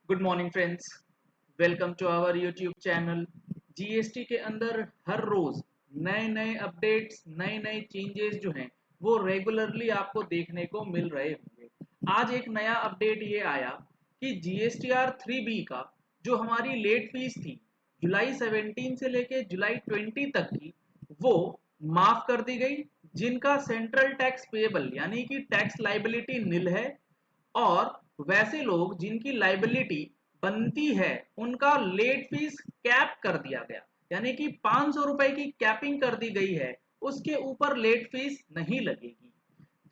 Good morning friends, welcome to our YouTube channel. GST के अंदर हर रोज नए नए अपडेट्स, नए नए चेंजेस जो हैं वो रेगुलरली आपको देखने को मिल रहे होंगे। आज एक नया अपडेट ये आया कि जीएसटीआर 3B का जो हमारी लेट फीस थी जुलाई 17 से लेके जुलाई 20 तक की, वो माफ कर दी गई। जिनका सेंट्रल टैक्स पेएबल यानी कि टैक्स लाइबिलिटी निल है, और वैसे लोग जिनकी लाइबिलिटी बनती है उनका लेट फीस कैप कर दिया गया, यानी कि 500 रुपए की कैपिंग कर दी गई है। उसके ऊपर लेट फीस नहीं लगेगी।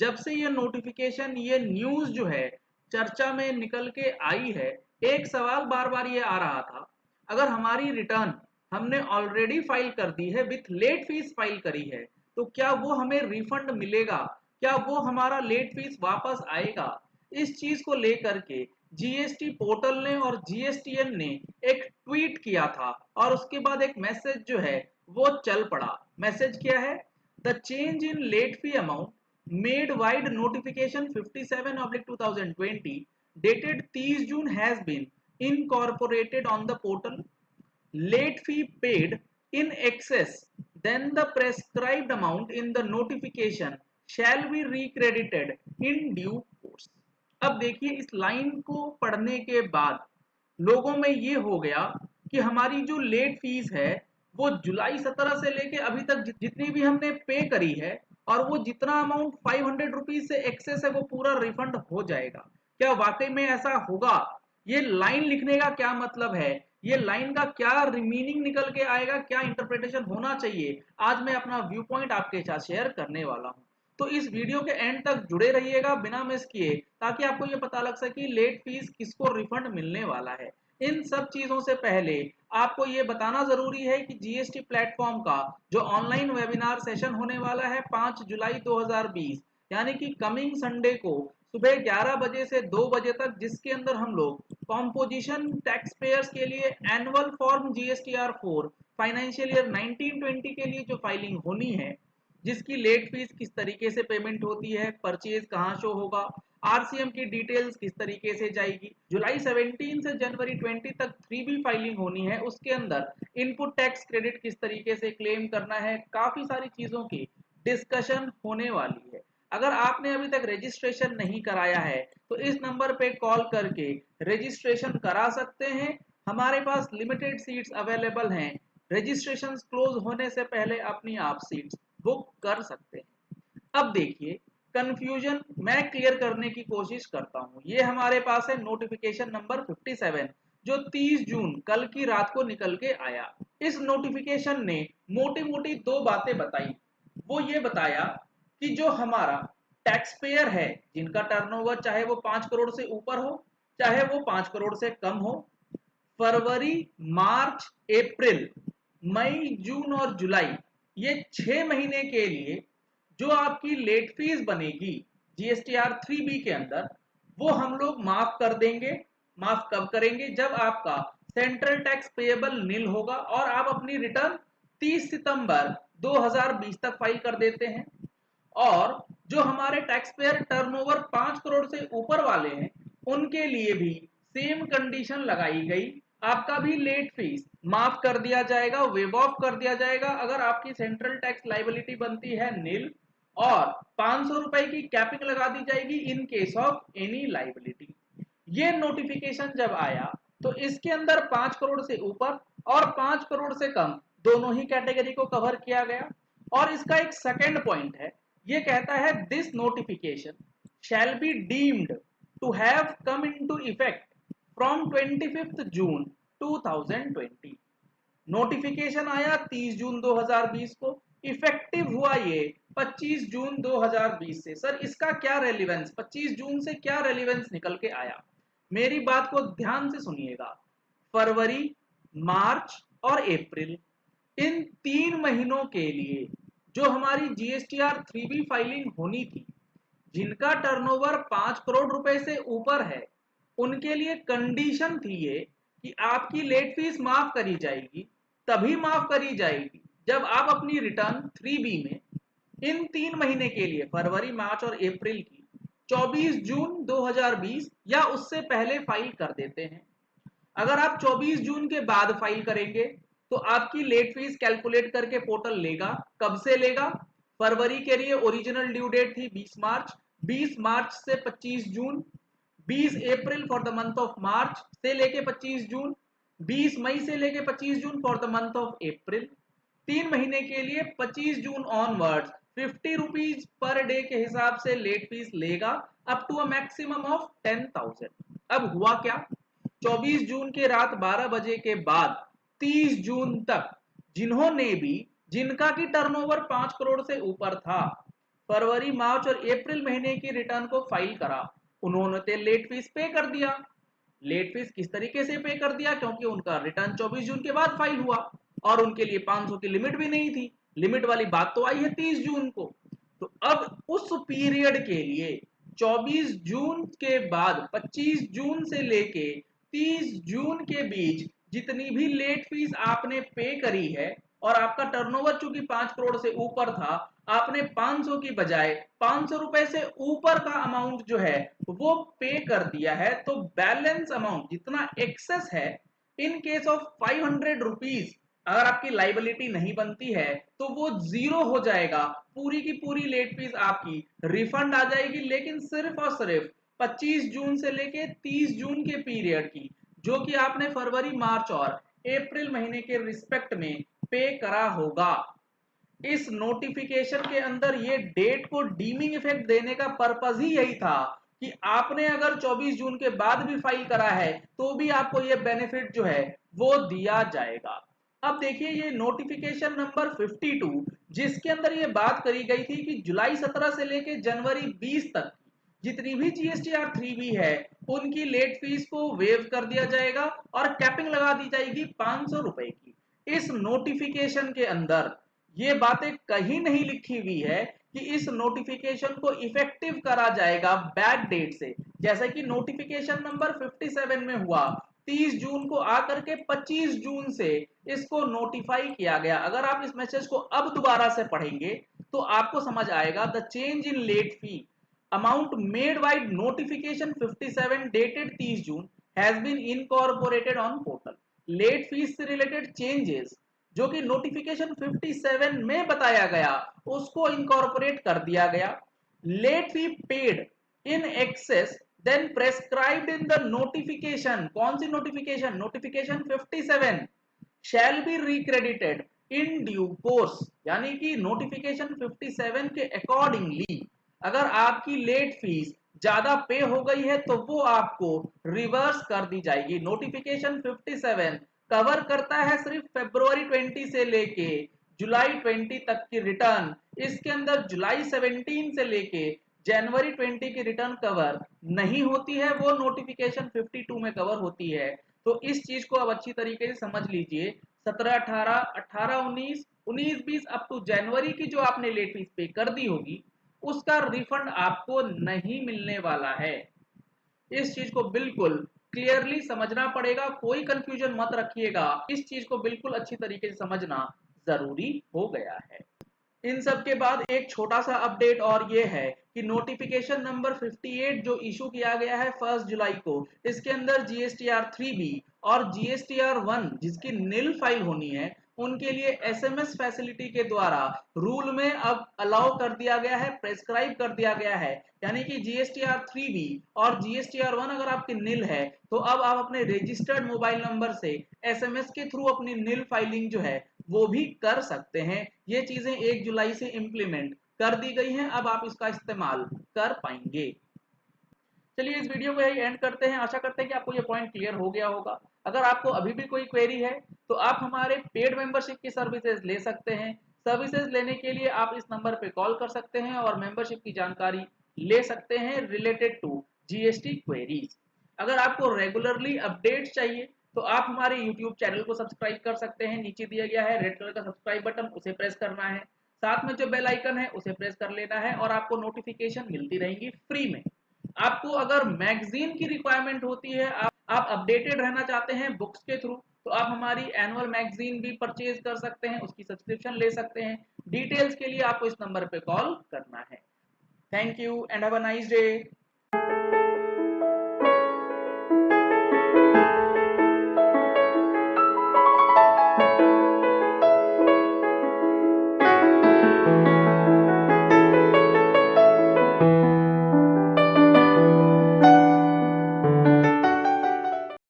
जब से ये नोटिफिकेशन, ये न्यूज जो है चर्चा में निकल के आई है, एक सवाल बार बार ये आ रहा था, अगर हमारी रिटर्न हमने ऑलरेडी फाइल कर दी है, विथ लेट फीस फाइल करी है, तो क्या वो हमें रिफंड मिलेगा? क्या वो हमारा लेट फीस वापस आएगा? इस चीज को लेकर के जीएसटी पोर्टल ने और जीएसटीएन ने एक ट्वीट किया था, और उसके बाद एक मैसेज जो है वो चल पड़ा। मैसेज क्या है? The change in late fee amount made wide notification 57/2020 dated 30 June has been incorporated on the portal. Late fee paid in excess than the prescribed amount in the notification shall be recredited in due course. अब देखिए, इस line को पढ़ने के बाद लोगों में ये हो गया कि हमारी जो लेट फीस है वो जुलाई 17 से लेके अभी तक जितनी भी हमने पे करी है, और वो जितना अमाउंट 500 रुपीज से एक्सेस है वो पूरा रिफंड हो जाएगा। क्या वाकई में ऐसा होगा? ये लाइन लिखने का क्या मतलब है? ये लाइन का क्या मीनिंग निकल के आएगा? क्या इंटरप्रिटेशन होना चाहिए? आज मैं अपना व्यू पॉइंट आपके साथ शेयर करने वाला हूं। तो इस वीडियो के एंड तक जुड़े रहिएगा बिना मिस किए, ताकि आपको ये पता लग सके कि लेट फीस किसको रिफंड मिलने वाला है। इन सब चीजों से पहले आपको ये बताना जरूरी है कि जीएसटी प्लेटफॉर्म का जो ऑनलाइन वेबिनार सेशन होने वाला है 5 जुलाई 2020, यानी कि कमिंग संडे को सुबह 11 बजे से 2 बजे तक, जिसके अंदर हम लोग कॉम्पोजिशन टैक्स पेयर्स के लिए annual form GSTR 4 financial year 1920 के लिए जो फाइलिंग होनी है, जिसकी लेट फीस किस तरीके से पेमेंट होती है, परचेज कहाँ शो होगा, आरसीएम की डिटेल्स किस तरीके से जाएगी, जुलाई 17 से जनवरी 20 तक 3B फाइलिंग होनी है, उसके अंदर इनपुट टैक्स क्रेडिट किस तरीके से क्लेम करना है, काफी सारी चीजों की डिस्कशन होने वाली है। अगर आपने अभी तक रजिस्ट्रेशन नहीं कराया है तो इस नंबर पे कॉल करके रजिस्ट्रेशन करा सकते हैं। हमारे पास लिमिटेड सीट्स अवेलेबल हैं। रजिस्ट्रेशन क्लोज होने से पहले अपनी आप सीट्स बुक कर सकते हैं। अब देखिए, कंफ्यूजन मैं क्लियर करने की कोशिश करता हूं। ये हमारे पास है नोटिफिकेशन नंबर 57, जो 30 जून कल की रात को निकल के आया। इस नोटिफिकेशन ने मोटी मोटी दो बातें बताई। वो ये बताया कि जो हमारा टैक्स पेयर है, जिनका टर्नओवर चाहे वो 5 करोड़ से ऊपर हो, चाहे वो 5 करोड़ से कम हो, फरवरी, मार्च, अप्रैल, मई, जून और जुलाई, ये 6 महीने के लिए जो आपकी लेट फीस बनेगी जीएसटीआर 3B के अंदर, वो हम लोग माफ कर देंगे। माफ कब करेंगे? जब आपका सेंट्रल टैक्स पेएबल निल होगा और आप अपनी रिटर्न 30 सितंबर 2020 तक फाइल कर देते हैं। और जो हमारे टैक्स पेयर टर्नओवर 5 करोड़ से ऊपर वाले हैं, उनके लिए भी सेम कंडीशन लगाई गई। आपका भी लेट फीस माफ कर दिया जाएगा, वेव ऑफ कर दिया जाएगा अगर आपकी सेंट्रल टैक्स लाइबिलिटी बनती है निल, और 500 रुपए की कैपिंग लगा दी जाएगी in case of any liability. ये नोटिफिकेशन जब आया तो इसके अंदर 5 करोड़ से ऊपर और 5 करोड़ से कम दोनों ही कैटेगरी को कवर किया गया। और इसका एक सेकंड पॉइंट है, ये कहता है this notification shall be deemed to have come into effect from 25 June 2020। Notification आया 30 जून 2020 को, इफेक्टिव हुआ ये 25 जून 2020 से। सर, इसका क्या रेलिवेंस, 25 जून से क्या रेलिवेंस निकल के आया? मेरी बात को ध्यान से सुनिएगा। फरवरी, मार्च और अप्रैल, इन 3 महीनों के लिए जो हमारी जीएसटीआर 3B फाइलिंग होनी थी, जिनका टर्नओवर 5 करोड़ रुपए से ऊपर है, उनके लिए कंडीशन थी ये कि आपकी लेट फीस माफ करी जाएगी, तभी माफ करी जाएगी जब आप अपनी रिटर्न 3B में इन 3 महीने के लिए, फरवरी, मार्च और अप्रैल की, 24 जून 2020 या उससे पहले फाइल कर देते हैं। अगर आप 24 जून के बाद फाइल करेंगे तो आपकी लेट फीस कैलकुलेट करके पोर्टल लेगा। कब से लेगा? फरवरी के लिए ओरिजिनल ड्यू डेट थी 20 मार्च, 20 मार्च से 25 June, 20 April for the month of March से लेके 25 जून, 20 मई से लेके 25 June for the month of April. 3 महीने के लिए 25 June onwards 50 rupees per day के हिसाब से लेट फीस लेगा up to a maximum of 10,000। अब हुआ क्या? 24 जून के रात 12 बजे के बाद 30 जून तक जिन्होंने भी, जिनका की टर्नओवर 5 करोड़ से ऊपर था, फरवरी मार्च और अप्रैल महीने की रिटर्न को फाइल करा, उन्होंने तो लेट फीस पे कर दिया। लेट फीस किस तरीके से पे कर दिया? क्योंकि उनका रिटर्न 24 जून के बाद फाइल हुआ और उनके लिए 500 की लिमिट भी नहीं थी। लिमिट वाली बात तो आई है 30 जून को। तो अब उस पीरियड के लिए 24 जून के बाद 25 जून से लेके 30 जून के बीच जितनी भी लेट फीस आपने पे करी है और आपका टर्नओवर चूंकि 5 करोड़ से ऊपर था, आपने 500 की बजाय 500 रुपए से ऊपर का अमाउंट जो है वो पे कर दिया है। तो बैलेंस अमाउंट जितना एक्सेस है, इन केस ऑफ 500 रुपीज अगर आपकी लाइबिलिटी नहीं बनती है तो वो जीरो हो जाएगा। पूरी की पूरी लेट फीस आपकी रिफंड आ जाएगी, लेकिन सिर्फ और सिर्फ 25 जून से लेके 30 जून के पीरियड की, जो कि आपने फरवरी मार्च और अप्रैल महीने के रिस्पेक्ट में पे करा होगा। इस नोटिफिकेशन के अंदर ये डेट को डीमिंग इफेक्ट देने का पर्पस ही यही था कि आपने अगर 24 जून के बाद भी फाइल करा है तो भी आपको ये बेनिफिट जो है वो दिया जाएगा। अब देखिए ये नोटिफिकेशन नंबर 52, जिसके अंदर ये बात करी गई थी कि जुलाई 17 से लेके जनवरी 20 तक जितनी भी जीएसटीआर 3B है उनकी लेट फीस को वेव कर दिया जाएगा और कैपिंग लगा दी जाएगी 500 रुपए की। इस नोटिफिकेशन के अंदर ये बातें कहीं नहीं लिखी हुई है कि इस नोटिफिकेशन को इफेक्टिव करा जाएगा बैक डेट से, जैसे कि नोटिफिकेशन नंबर 57 में हुआ 30 जून को आकर के 25 जून से इसको नोटिफाई किया गया। अगर आप इस मैसेज को अब दोबारा से पढ़ेंगे तो आपको समझ आएगा, the change in late fee amount made by notification 57 dated 30 June has been incorporated on portal। Late fees से रिलेटेड चेंजेस जो कि नोटिफिकेशन 57 में बताया गया उसको इनकॉर्पोरेट कर दिया गया। Late fee paid in excess than prescribed in the notification, कौन सी notification? Notification 57 shall be recredited in due course, यानी कि नोटिफिकेशन 57 के अकॉर्डिंगली अगर आपकी लेट फीस ज्यादा पे हो गई है तो वो आपको रिवर्स कर दी जाएगी। नोटिफिकेशन 57 कवर करता है सिर्फ फरवरी 20 से लेके जुलाई 20 तक की रिटर्न। इसके अंदर जुलाई 17 से लेके जनवरी 20 की रिटर्न कवर नहीं होती है, वो नोटिफिकेशन 52 में कवर होती है। तो इस चीज को अब अच्छी तरीके से समझ लीजिए। 17 18 18 19 19 20 अप टू जनवरी की जो आपने लेट फीस पे कर दी होगी उसका रिफंड आपको नहीं मिलने वाला है। इस चीज को बिल्कुल क्लियरली समझना पड़ेगा, कोई कंफ्यूजन मत रखिएगा। इस चीज को बिल्कुल अच्छी तरीके से समझना जरूरी हो गया है। इन सब के बाद एक छोटा सा अपडेट और ये है कि नोटिफिकेशन नंबर 58 जो इशू किया गया है 1 जुलाई को, इसके अंदर जीएसटीआर 3B और जीएसटीआर 1 जिसकी नील फाइल होनी है उनके लिए एसएमएस फैसिलिटी के द्वारा रूल में अब अलाउ कर दिया गया है, प्रेस्क्राइब कर दिया गया है। यानी कि जीएसटीआर 3B और जीएसटीआर 1 अगर आपकी नील है तो अब आप अपने रजिस्टर्ड मोबाइल नंबर से एसएमएस के थ्रू अपनी नील फाइलिंग जो है वो भी कर सकते हैं। ये चीजें 1 जुलाई से इंप्लीमेंट कर दी गई हैं, अब आप इसका इस्तेमाल कर पाएंगे। चलिए इस वीडियो को यही एंड करते हैं। आशा करते हैं कि आपको ये पॉइंट क्लियर हो गया होगा। अगर आपको अभी भी कोई क्वेरी है तो आप हमारे पेड मेंबरशिप की सर्विसेज ले सकते हैं। सर्विसेज लेने के लिए आप इस नंबर पे कॉल कर सकते हैं और मेंबरशिप की जानकारी ले सकते हैं रिलेटेड टू जीएसटी क्वेरीज। अगर आपको रेगुलरली अपडेट चाहिए तो आप हमारे यूट्यूब चैनल को सब्सक्राइब कर सकते हैं। नीचे दिया गया है रेड कलर का सब्सक्राइब बटन, उसे प्रेस करना है। साथ में जो बेल आइकन है उसे प्रेस कर लेना है और आपको नोटिफिकेशन मिलती रहेंगी फ्री में। आपको अगर मैगजीन की रिक्वायरमेंट होती है, आप अपडेटेड रहना चाहते हैं बुक्स के थ्रू, तो आप हमारी एनुअल मैगजीन भी परचेज कर सकते हैं, उसकी सब्सक्रिप्शन ले सकते हैं। डिटेल्स के लिए आपको इस नंबर पे कॉल करना है। Thank you and have a nice day.